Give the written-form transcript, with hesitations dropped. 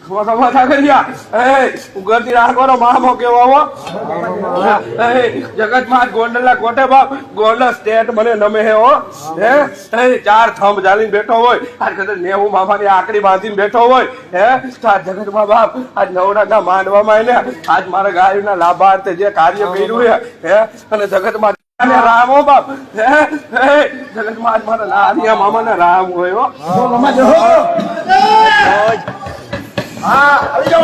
માથા કરી ઉગરતી રાખવાનો મામો કેવો આવો જગત માં ગોંડલા કોટે બાપ ગોંડલ સ્ટેટ મને નમે હે હો હે ચાર થંભ ચાલીને બેઠો હોય આ કદાચ નેવું મામાની આકડી બાંધીને બેઠો હોય હે આ જગત માં બાપ આજ નવરાના માંડવામાં એને આજ મારા ગાયના લાભાર્થે જે કાર્ય કર્યું હે અને જગત માં રામ હો બાપ જગત માં મારા નાનિયા મામા ના રામ હોય હા આવી જાઓ